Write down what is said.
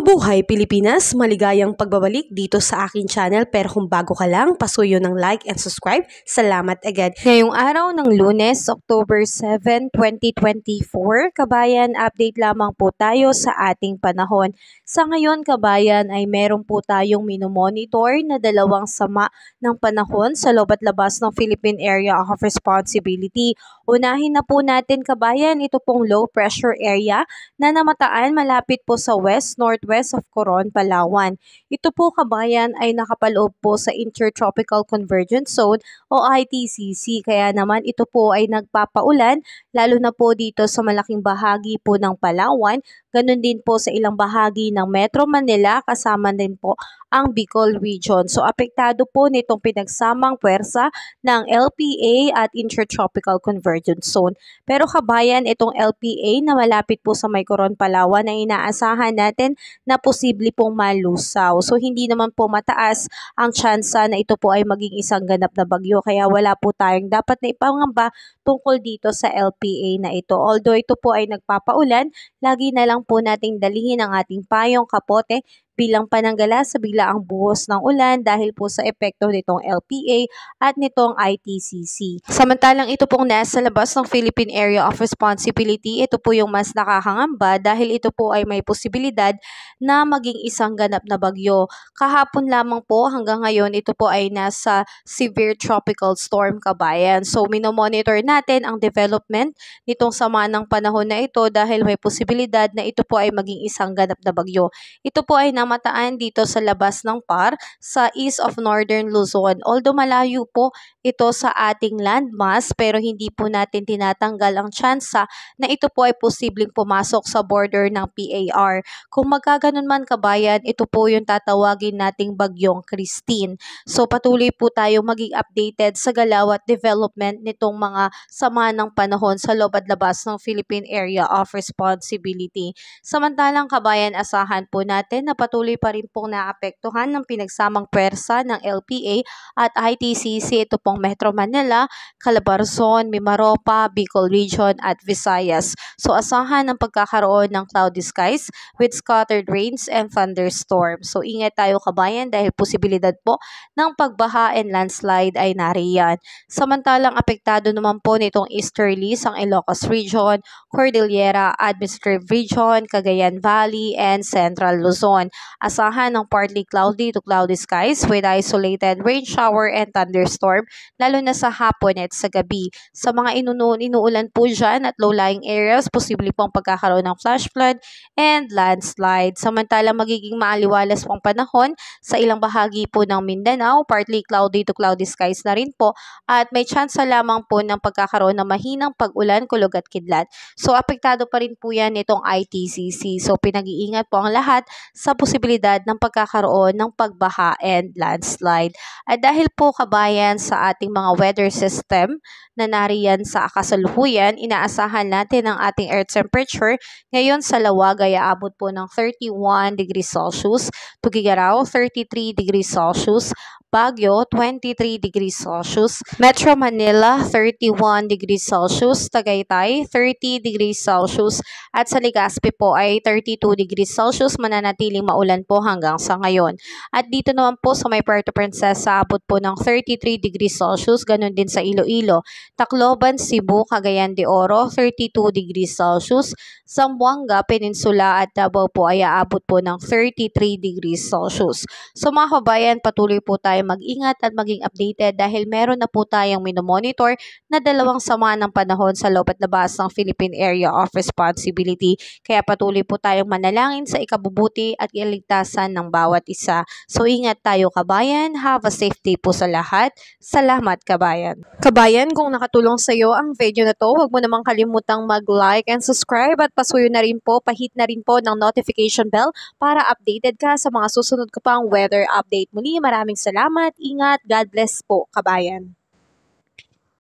Mabuhay Pilipinas! Maligayang pagbabalik dito sa aking channel, pero kung bago ka lang, pasuyo ng like and subscribe. Salamat agad. Ngayong araw ng Lunes, October 7, 2024, kabayan, update lamang po tayo sa ating panahon. Sa ngayon, kabayan, ay meron po tayong minomonitor na dalawang sama ng panahon sa loob at labas ng Philippine Area of Responsibility. Unahin na po natin, kabayan, ito pong low pressure area na namataan malapit po sa west-northwest of Coron, Palawan. Ito po, kabayan, ay nakapaloob po sa Intertropical Convergence Zone o ITCC, kaya naman ito po ay nagpapaulan lalo na po dito sa malaking bahagi po ng Palawan, ganun din po sa ilang bahagi ng Metro Manila, kasama din po ang Bicol Region. So apektado po nitong pinagsamang puwersa ng LPA at Intertropical Convergence Zone. Pero kabayan, itong LPA na malapit po sa may Coron, Palawan ay inaasahan natin na posible pong malusaw. So hindi naman po mataas ang tsansa na ito po ay maging isang ganap na bagyo, kaya wala po tayong dapat na ipangamba tungkol dito sa LPA na ito. Although ito po ay nagpapaulan, lagi na lang po nating dalihin ang ating payong kapote bilang pananggala sa biglaang buhos ng ulan dahil po sa epekto nitong LPA at nitong ITCC. Samantalang ito pong nasa labas ng Philippine Area of Responsibility, ito po yung mas nakakangamba dahil ito po ay may posibilidad na maging isang ganap na bagyo. Kahapon lamang po hanggang ngayon, ito po ay nasa severe tropical storm, kabayan. So minomonitor natin ang development nitong sama ng panahon na ito dahil may posibilidad na ito po ay maging isang ganap na bagyo. Ito po ay namataan dito sa labas ng PAR sa east of northern Luzon. Although malayo po ito sa ating landmass, pero hindi po natin tinatanggal ang tsansa na ito po ay posibleng pumasok sa border ng PAR. Kung magkaganon man, kabayan, ito po yung tatawagin nating bagyong Christine. So patuloy po tayo maging updated sa galaw at development nitong mga sama ng panahon sa loob at labas ng Philippine Area of Responsibility. Samantalang, kabayan, asahan po natin na patuloy pa rin pong naapektuhan ng pinagsamang puwersa ng LPA at ITCC, ito pong Metro Manila, Calabarzon, Mimaropa, Bicol Region at Visayas. So asahan ang pagkakaroon ng cloudy skies with scattered rains and thunderstorms. So ingat tayo, kabayan, dahil posibilidad po ng pagbaha and landslide ay nariyan. Samantalang apektado naman po nitong easterlies ang Ilocos Region, Cordillera Administrative Region, Cagayan Valley, and Central Luzon. Asahan ng partly cloudy to cloudy skies with isolated rain shower and thunderstorm, lalo na sa hapon at sa gabi. Sa mga inuulan po dyan at low-lying areas, posible pong pagkakaroon ng flash flood and landslide. Samantalang magiging maaliwalas pong panahon sa ilang bahagi po ng Mindanao, partly cloudy to cloudy skies na rin po, at may tsansa lamang po ng pagkakaroon ng mahinang pag-ulan, kulog at kidlat. So apektado pa rin po yan itong ITCC. So pinag-iingat po ang lahat sa posibilidad ng pagkakaroon ng pagbaha and landslide. At dahil po, kabayan, sa ating mga weather system na nariyan sa kasalukuyan, inaasahan natin ang ating air temperature ngayon sa Lawag ay aabot po ng 31 degrees Celsius, Tuguegarao 33 degrees Celsius, Baguio 23 degrees Celsius, Metro Manila 31 degrees Celsius, Tagaytay 30 degrees Celsius, at sa Legazpi po ay 32 degrees Celsius, mananatiling maulan po hanggang sa ngayon. At dito naman po sa may Puerto Princesa, abot po ng 33 degrees Celsius, ganun din sa Iloilo, Tacloban, Cebu, Cagayan de Oro 32 degrees Celsius, Zamboanga Peninsula at Davao po ay aabot po ng 33 degrees Celsius. So mga kabayan, patuloy po tayo mag-ingat at maging updated dahil meron na po tayong minomonitor na dalawang sama ng panahon sa loob at labas ng Philippine Area of Responsibility. Kaya patuloy po tayong manalangin sa ikabubuti at iligtasan ng bawat isa. So ingat tayo, kabayan. Have a safe day po sa lahat. Salamat, kabayan. Kabayan, kung nakatulong sa iyo ang video na to, huwag mo namang kalimutang mag-like and subscribe at pasuyo na rin po, pahit na rin po ng notification bell para updated ka sa mga susunod ko pang weather update. Muli, maraming salamat. Ingat. God bless po, kabayan.